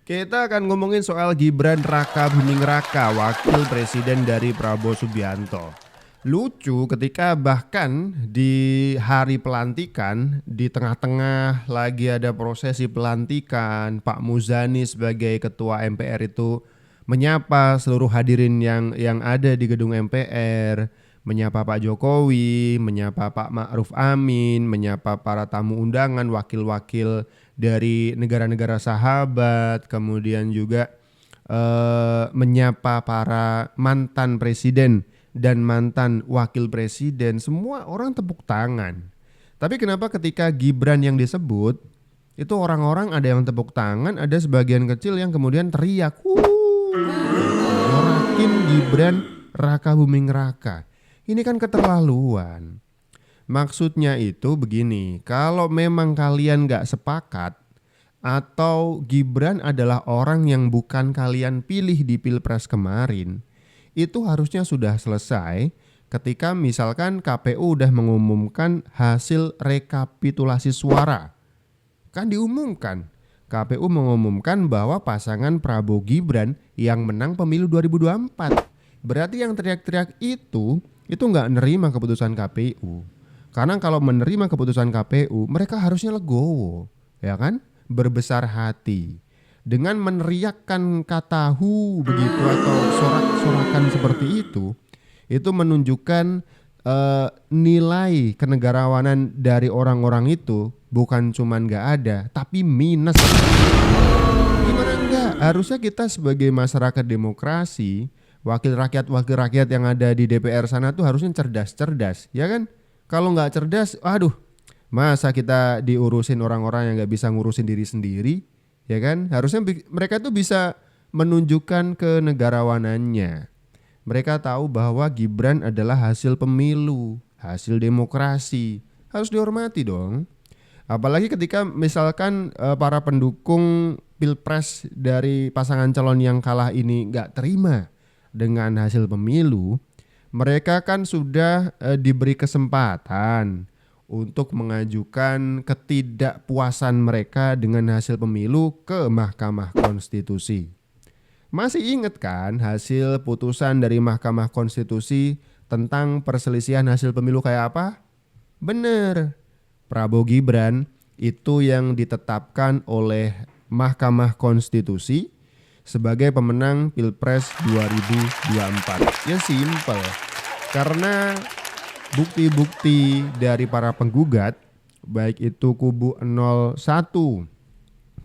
Kita akan ngomongin soal Gibran Raka Buming Raka, wakil presiden dari Prabowo Subianto. Lucu ketika bahkan di hari pelantikan, di tengah-tengah lagi ada prosesi pelantikan, Pak Muzani sebagai ketua MPR itu menyapa seluruh hadirin yang ada di gedung MPR, menyapa Pak Jokowi, menyapa Pak Ma'ruf Amin, menyapa para tamu undangan, wakil-wakil dari negara-negara sahabat, kemudian juga menyapa para mantan presiden dan mantan wakil presiden, semua orang tepuk tangan. Tapi kenapa ketika Gibran yang disebut, itu orang-orang ada yang tepuk tangan, ada sebagian kecil yang kemudian teriak, nyorakin Gibran Raka Buming Raka. Ini kan keterlaluan. Maksudnya itu begini, kalau memang kalian gak sepakat atau Gibran adalah orang yang bukan kalian pilih di Pilpres kemarin, itu harusnya sudah selesai ketika misalkan KPU udah mengumumkan hasil rekapitulasi suara. Kan diumumkan, KPU mengumumkan bahwa pasangan Prabowo Gibran yang menang pemilu 2024. Berarti yang teriak-teriak itu gak nerima keputusan KPU. Karena kalau menerima keputusan KPU, mereka harusnya legowo, ya kan? Berbesar hati. Dengan meneriakkan kata hu begitu atau sorak-sorakan seperti itu menunjukkan nilai kenegarawanan dari orang-orang itu bukan cuman gak ada, tapi minus. Gimana enggak? Harusnya kita sebagai masyarakat demokrasi, wakil rakyat yang ada di DPR sana tuh harusnya cerdas-cerdas, ya kan? Kalau nggak cerdas, aduh, masa kita diurusin orang-orang yang nggak bisa ngurusin diri sendiri, ya kan? Harusnya mereka tuh bisa menunjukkan kenegarawanannya. Mereka tahu bahwa Gibran adalah hasil pemilu, hasil demokrasi, harus dihormati dong. Apalagi ketika misalkan para pendukung Pilpres dari pasangan calon yang kalah ini nggak terima dengan hasil pemilu. Mereka kan sudah diberi kesempatan untuk mengajukan ketidakpuasan mereka dengan hasil pemilu ke Mahkamah Konstitusi. Masih ingat kan hasil putusan dari Mahkamah Konstitusi tentang perselisihan hasil pemilu kayak apa? Bener, Prabowo Gibran itu yang ditetapkan oleh Mahkamah Konstitusi sebagai pemenang Pilpres 2024. Ya simpel. Karena bukti-bukti dari para penggugat, baik itu kubu 01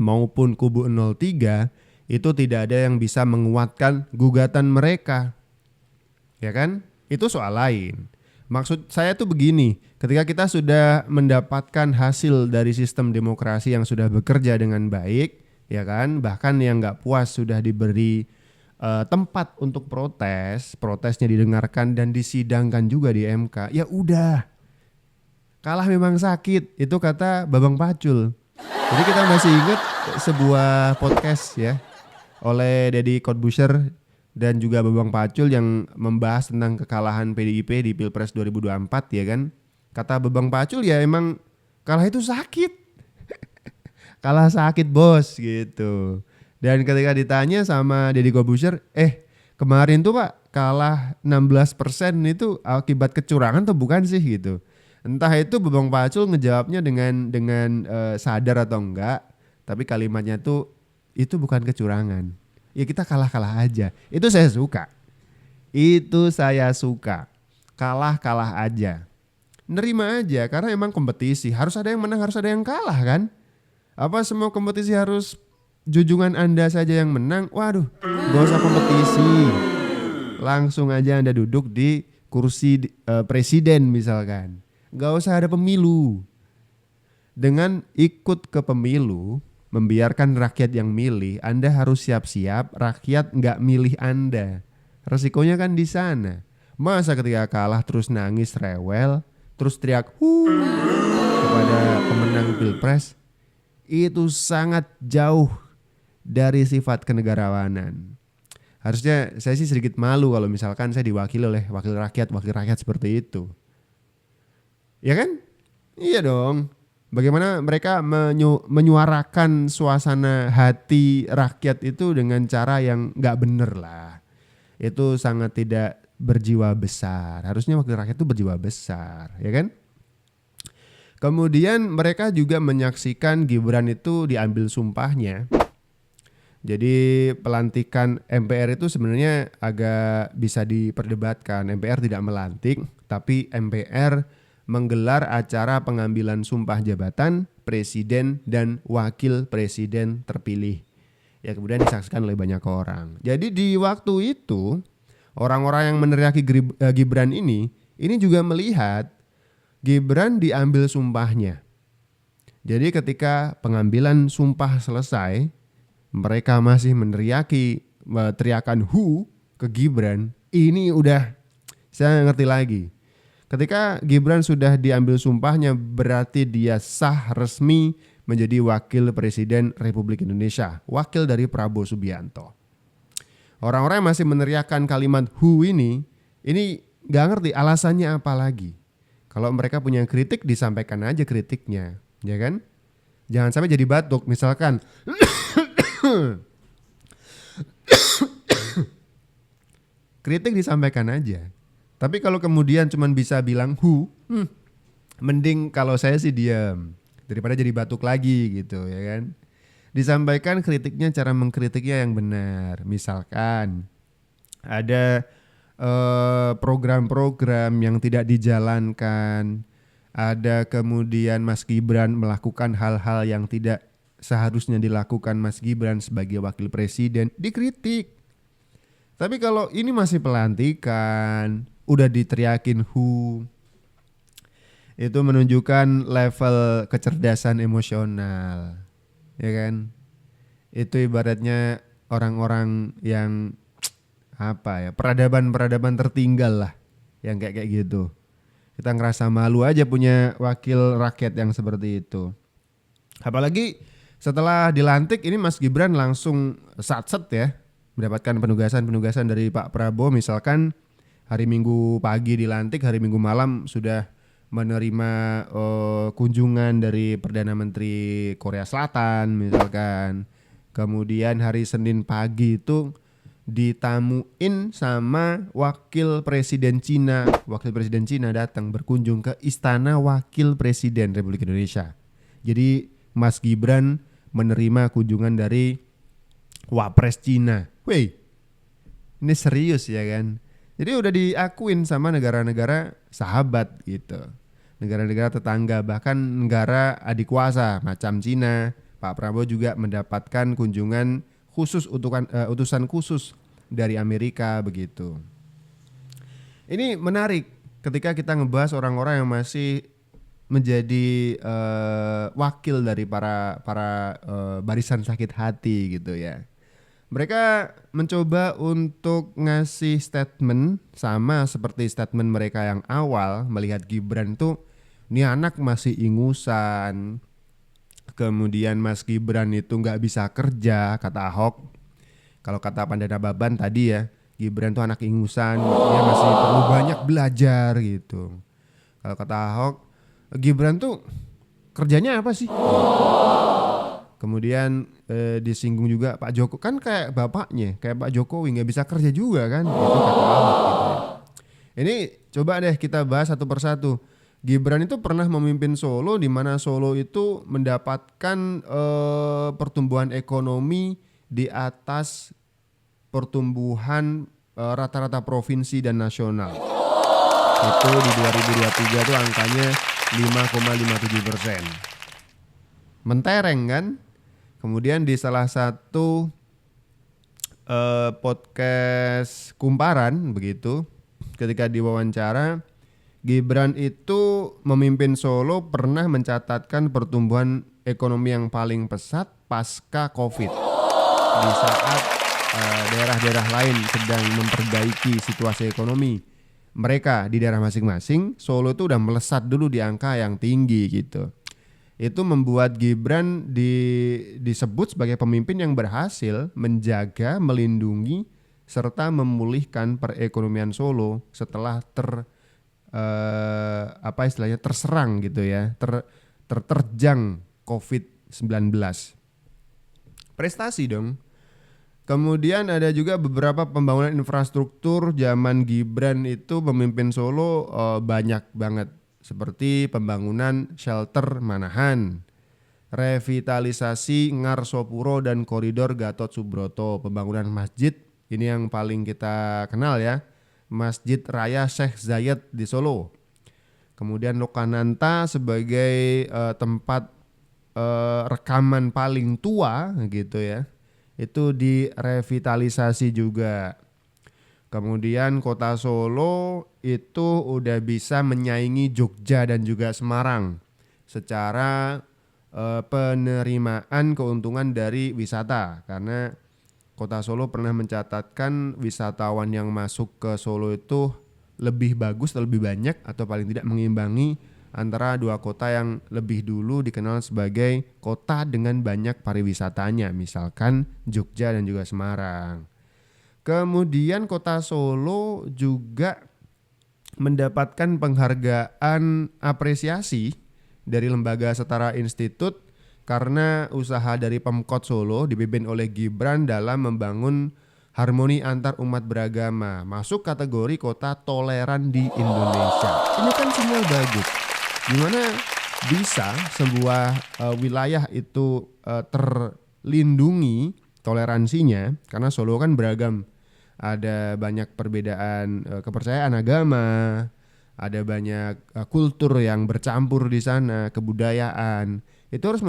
maupun kubu 03, itu tidak ada yang bisa menguatkan gugatan mereka. Ya kan? Itu soal lain. Maksud saya tuh begini, ketika kita sudah mendapatkan hasil dari sistem demokrasi yang sudah bekerja dengan baik, ya kan, bahkan yang nggak puas sudah diberi tempat untuk protesnya didengarkan dan disidangkan juga di MK. Ya udah, kalah memang sakit, itu kata Babang Pacul. Jadi kita masih ingat sebuah podcast ya oleh Deddy Corbuzier dan juga Babang Pacul yang membahas tentang kekalahan PDIP di Pilpres 2024, ya kan. Kata Babang Pacul, ya emang kalah itu sakit. Kalah sakit bos gitu. Dan ketika ditanya sama Deddy Corbuzier, kemarin tuh Pak kalah 16% itu akibat kecurangan atau bukan sih gitu. Entah itu Babang Pacul ngejawabnya dengan sadar atau enggak, tapi kalimatnya tuh itu bukan kecurangan. Ya kita kalah-kalah aja. Itu saya suka. Kalah-kalah aja. Nerima aja karena emang kompetisi, harus ada yang menang, harus ada yang kalah kan? Apa semua kompetisi harus junjungan Anda saja yang menang? Waduh, gak usah kompetisi. Langsung aja Anda duduk di kursi presiden misalkan. Gak usah ada pemilu. Dengan ikut ke pemilu, membiarkan rakyat yang milih, Anda harus siap-siap rakyat gak milih Anda. Resikonya kan di sana. Masa ketika kalah terus nangis rewel, terus teriak kepada pemenang Pilpres, itu sangat jauh dari sifat kenegarawanan. Harusnya saya sih sedikit malu kalau misalkan saya diwakili oleh wakil rakyat seperti itu. Ya kan? Iya dong. bagaimana mereka menyuarakan suasana hati rakyat itu dengan cara yang nggak bener lah. Itu sangat tidak berjiwa besar. Harusnya wakil rakyat itu berjiwa besar, ya kan? Kemudian mereka juga menyaksikan Gibran itu diambil sumpahnya. Jadi pelantikan MPR itu sebenarnya agak bisa diperdebatkan. MPR tidak melantik, tapi MPR menggelar acara pengambilan sumpah jabatan presiden dan wakil presiden terpilih. Ya kemudian disaksikan oleh banyak orang. Jadi di waktu itu orang-orang yang meneriaki Gibran ini juga melihat Gibran diambil sumpahnya. Jadi ketika pengambilan sumpah selesai, mereka masih meneriaki teriakan "hu" ke Gibran. Ini udah saya ngerti lagi. Ketika Gibran sudah diambil sumpahnya, berarti dia sah resmi menjadi wakil presiden Republik Indonesia, wakil dari Prabowo Subianto. Orang-orang yang masih meneriakan kalimat "hu" ini nggak ngerti alasannya apa lagi. Kalau mereka punya kritik, disampaikan aja kritiknya, ya kan? Jangan sampai jadi batuk, misalkan kritik disampaikan aja. Tapi kalau kemudian cuman bisa bilang "hu", mending kalau saya sih diam daripada jadi batuk lagi gitu, ya kan? Disampaikan kritiknya, cara mengkritiknya yang benar. Misalkan ada program-program yang tidak dijalankan, ada kemudian Mas Gibran melakukan hal-hal yang tidak seharusnya dilakukan Mas Gibran sebagai wakil presiden, dikritik. Tapi kalau ini masih pelantikan, udah diteriakin "hu", itu menunjukkan level kecerdasan emosional, ya kan? Itu ibaratnya orang-orang yang peradaban tertinggal lah, yang kayak gitu. Kita ngerasa malu aja punya wakil rakyat yang seperti itu. Apalagi setelah dilantik ini Mas Gibran langsung satset ya, mendapatkan penugasan dari Pak Prabowo. Misalkan hari Minggu pagi dilantik, hari Minggu malam sudah menerima kunjungan dari Perdana Menteri Korea Selatan misalkan. Kemudian hari Senin pagi itu ditamuin sama wakil presiden Cina. Wakil presiden Cina datang berkunjung ke Istana Wakil Presiden Republik Indonesia. Jadi Mas Gibran menerima kunjungan dari Wapres Cina. Wih, ini serius ya kan? Jadi udah diakuin sama negara-negara sahabat gitu, negara-negara tetangga, bahkan negara adik kuasa macam Cina. Pak Prabowo juga mendapatkan kunjungan khusus utusan khusus dari Amerika begitu. Ini menarik ketika kita ngebahas orang-orang yang masih menjadi wakil dari para barisan sakit hati gitu ya. Mereka mencoba untuk ngasih statement sama seperti statement mereka yang awal melihat Gibran tuh, ini anak masih ingusan. Kemudian Mas Gibran itu nggak bisa kerja, kata Ahok. Kalau kata Pandana Baban tadi ya, Gibran tuh anak ingusan, dia masih perlu banyak belajar gitu. Kalau kata Ahok, Gibran tuh kerjanya apa sih? Kemudian disinggung juga Pak Joko, kan kayak bapaknya, kayak Pak Jokowi nggak bisa kerja juga kan? Itu kata Ahok gitu ya. Ini coba deh kita bahas satu persatu. Gibran itu pernah memimpin Solo, di mana Solo itu mendapatkan pertumbuhan ekonomi di atas pertumbuhan rata-rata provinsi dan nasional. Itu di 2023 itu angkanya 5,57%. Mentereng kan? Kemudian di salah satu podcast Kumparan begitu, ketika diwawancara, Gibran itu memimpin Solo pernah mencatatkan pertumbuhan ekonomi yang paling pesat pasca Covid. Di saat daerah-daerah lain sedang memperbaiki situasi ekonomi mereka di daerah masing-masing, Solo itu udah melesat dulu di angka yang tinggi gitu. Itu membuat Gibran disebut sebagai pemimpin yang berhasil menjaga, melindungi, serta memulihkan perekonomian Solo setelah terserang gitu ya, terterjang COVID-19. Prestasi dong. Kemudian ada juga beberapa pembangunan infrastruktur zaman Gibran itu memimpin Solo banyak banget. Seperti pembangunan shelter Manahan, revitalisasi Ngarsopuro dan koridor Gatot Subroto, pembangunan masjid, ini yang paling kita kenal ya, Masjid Raya Syekh Zayed di Solo. Kemudian Lokananta sebagai tempat rekaman paling tua gitu ya, itu direvitalisasi juga. Kemudian kota Solo itu udah bisa menyaingi Jogja dan juga Semarang secara penerimaan keuntungan dari wisata, karena kota Solo pernah mencatatkan wisatawan yang masuk ke Solo itu lebih bagus, lebih banyak atau paling tidak mengimbangi antara dua kota yang lebih dulu dikenal sebagai kota dengan banyak pariwisatanya, misalkan Jogja dan juga Semarang. Kemudian kota Solo juga mendapatkan penghargaan apresiasi dari Lembaga Setara Institut karena usaha dari Pemkot Solo dipimpin oleh Gibran dalam membangun harmoni antar umat beragama, masuk kategori kota toleran di Indonesia. Ini kan sinyal bagus. Gimana bisa sebuah wilayah itu terlindungi toleransinya, karena Solo kan beragam. Ada banyak perbedaan kepercayaan agama, ada banyak kultur yang bercampur di sana, kebudayaan. Itu harus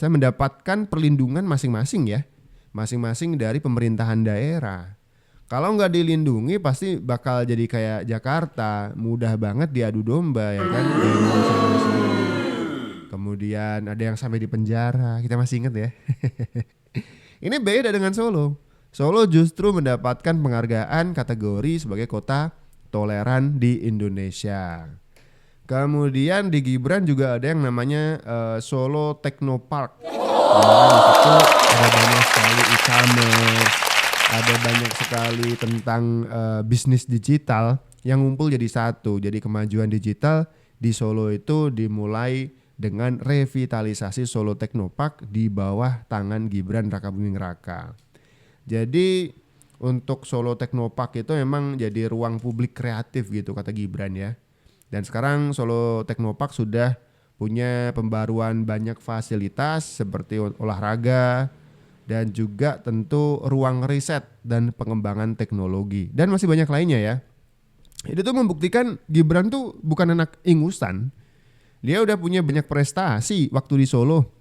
mendapatkan perlindungan masing-masing ya, masing-masing dari pemerintahan daerah. Kalau nggak dilindungi pasti bakal jadi kayak Jakarta, mudah banget diadu domba ya kan. Kemudian ada yang sampai di penjara, kita masih ingat ya. Ini beda dengan Solo. Solo justru mendapatkan penghargaan kategori sebagai kota toleran di Indonesia. Kemudian di Gibran juga ada yang namanya Solo Technopark. Di situ ada banyak sekali e-commerce, ada banyak sekali tentang bisnis digital yang ngumpul jadi satu. Jadi kemajuan digital di Solo itu dimulai dengan revitalisasi Solo Technopark di bawah tangan Gibran Rakabuming Raka. Jadi untuk Solo Technopark itu memang jadi ruang publik kreatif gitu kata Gibran ya. Dan sekarang Solo Technopark sudah punya pembaruan banyak fasilitas seperti olahraga dan juga tentu ruang riset dan pengembangan teknologi. Dan masih banyak lainnya ya. Itu tuh membuktikan Gibran tuh bukan anak ingusan. Dia udah punya banyak prestasi waktu di Solo.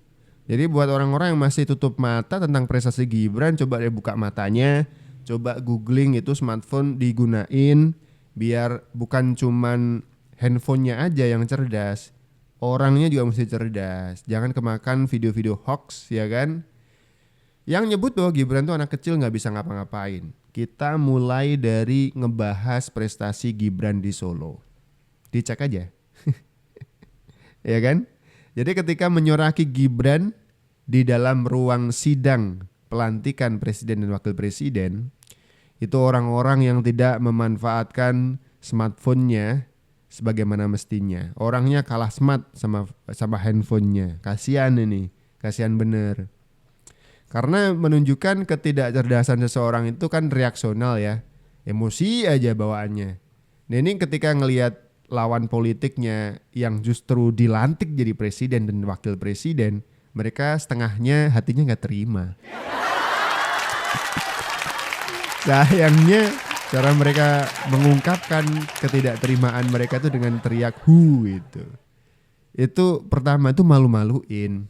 Jadi buat orang-orang yang masih tutup mata tentang prestasi Gibran, coba deh buka matanya, coba googling itu smartphone digunain, biar bukan cuman handphonenya aja yang cerdas, orangnya juga mesti cerdas. Jangan kemakan video-video hoax ya kan, yang nyebut bahwa Gibran tuh anak kecil gak bisa ngapa-ngapain. Kita mulai dari ngebahas prestasi Gibran di Solo, dicek aja. Ya kan? Jadi ketika menyoraki Gibran di dalam ruang sidang pelantikan presiden dan wakil presiden, itu orang-orang yang tidak memanfaatkan smartphone-nya sebagaimana mestinya. Orangnya kalah smart sama handphonenya. Kasihan ini, kasihan bener. Karena menunjukkan ketidakcerdasan seseorang itu kan reaksional ya, emosi aja bawaannya. Nah ini ketika ngelihat lawan politiknya yang justru dilantik jadi presiden dan wakil presiden, mereka setengahnya hatinya gak terima. Sayangnya cara mereka mengungkapkan ketidakterimaan mereka itu dengan teriak hu gitu. Itu pertama itu malu-maluin.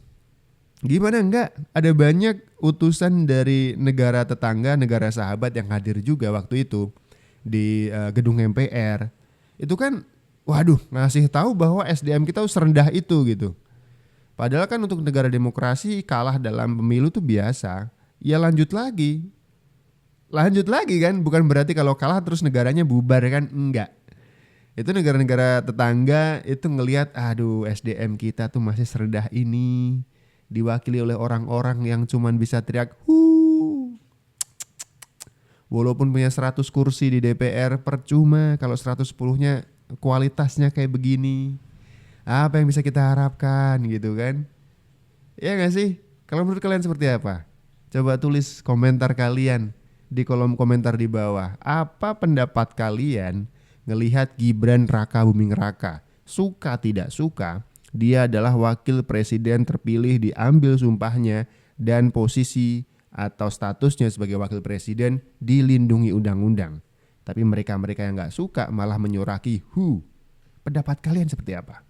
Gimana enggak, ada banyak utusan dari negara tetangga, negara sahabat yang hadir juga waktu itu di gedung MPR. Itu kan waduh, ngasih tahu bahwa SDM kita serendah itu gitu. Padahal kan untuk negara demokrasi kalah dalam pemilu tuh biasa. Ya lanjut lagi kan, bukan berarti kalau kalah terus negaranya bubar kan, enggak. Itu negara-negara tetangga itu ngelihat, aduh SDM kita tuh masih serendah ini, diwakili oleh orang-orang yang cuman bisa teriak hu. Walaupun punya 100 kursi di DPR percuma kalau 110-nya kualitasnya kayak begini. Apa yang bisa kita harapkan gitu kan? Ya nggak sih? Kalau menurut kalian seperti apa? Coba tulis komentar kalian di kolom komentar di bawah. Apa pendapat kalian ngelihat Gibran Raka Buming Raka? Suka tidak suka, dia adalah wakil presiden terpilih, diambil sumpahnya, dan posisi atau statusnya sebagai wakil presiden dilindungi undang-undang. Tapi mereka-mereka yang nggak suka malah menyoraki. Pendapat kalian seperti apa?